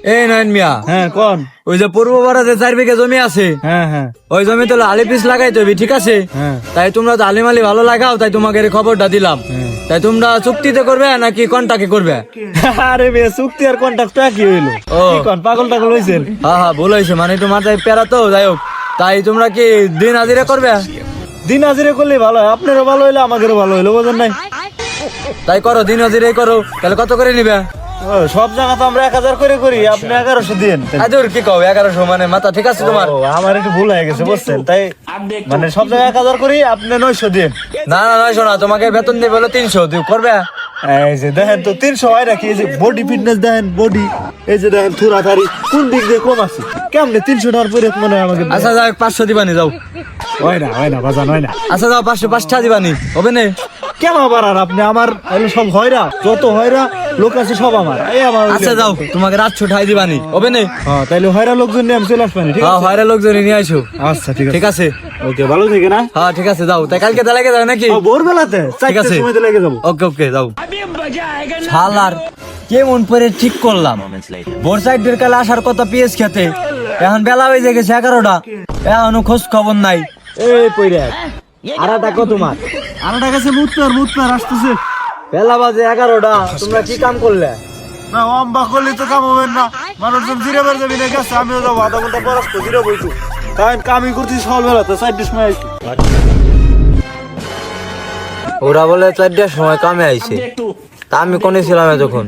এই নয়ন মিয়া, হ্যাঁ কোন। ওই যে পূর্ব পাড়াতে 4 বিঘা জমি আছে, হ্যাঁ হ্যাঁ ওই জমি তো আলি পিস লাগাইতে হবে, ঠিক আছে? হ্যাঁ। তাই তোমরা তো আলিমালি ভালো লাগাও, তাই তোমাকে এই খবরটা দিলাম। তাই তোমরা চুক্তিতে করবে নাকি কন্টাকে করবে? আরে বে চুক্তি আর কন্ট্রাক্ট কি হইলো? ও। কি কোন পাগল টাগল হইছেন? হ্যাঁ ভুল হয়েছে, মানে একটু মাথায় প্যারা তো, যাই হোক। তাই তোমরা কি দিন হাজিরা করবে? দিন হাজিরে করলে ভালো হয়, আপনারও ভালো হইলো আমাদেরও ভালো হইলো, বুঝেন নাই? তাই করো, দিন হাজিরাই করো। তাহলে কত করে নিবে? ও, সব জায়গা তো আমরা 1000 করে করি, আপনি 1100 দিন। আদুর কি কও, 1100 মানে মাথা ঠিক আছে তোমার? আমার একটু ভুল হয়ে গেছে বুঝছেন, তাই মানে সব জায়গায় 1000 করি, আপনি 900 দিন। না না নয়, শোনা, তোমাকে বেতন দেবে হলো 300, তুই করবে? এই যে দেখেন তো 300 হয় নাকি? এই যে বডি ফিটনেস দেখেন, বডি এই যে দেখেন থুরা থারি, কোন দিক দিয়ে কম আছে? কেমনে 300 টাকার পরে মনে হয় আমাকে? আচ্ছা যাও, 500 দিবানি, যাও। হয় না বাজান, হয় না। আচ্ছা যাও, 500 দিবানি, হবে না? কেন আবার? আর আপনি আমার এগুলো সব হয়রা, যত হয়রা লোক আছে সব আমার, এই আমার। আচ্ছা যাও, তোমাকে 800 ঠাই দিবানি, হবে না? হ্যাঁ তাইলে হয়রা লোকজন নিয়ে আমি চলে আসবানি, ঠিক হ্যাঁ, আছে? বাইরের লোকজন নিয়ে আসো। আচ্ছা ঠিক আছে, ঠিক আছে, ওকে, ভালো থেকে না। হ্যাঁ ঠিক আছে, যাও। তাই কালকে তাহলে যাও নাকি? ভোরবেলাতে ঠিক 4টার আছে। সময় লেগে যাবো। ওকে ওকে, যাও। শালার কেমন করে ঠিক করলাম, বোর সাইডের কালে আসার কথা পিএস খেতে, এখন বেলা হয়ে গেছে 11টা, এখনো খোঁজ খবর নাই। এই পয়রা আরাটা কত তোমার? আরাটা কাছে মুতপার আসতেছে। বেলা বাজে 11টা, তোমরা কি কাম করলে? না অম্বা করলে তো কাম হবে না, মানুষজন জিরাবার যাবি না গেছে, আমিও যাবো, আধা ঘন্টা পর আসবো, জিরা বইতো। তাই কামই করতেছি সকালবেলাতে 4টার সময় আইছি। ওরা বলে 4টার সময় কামে আইছে, তা আমি কোনে ছিলাম তখন?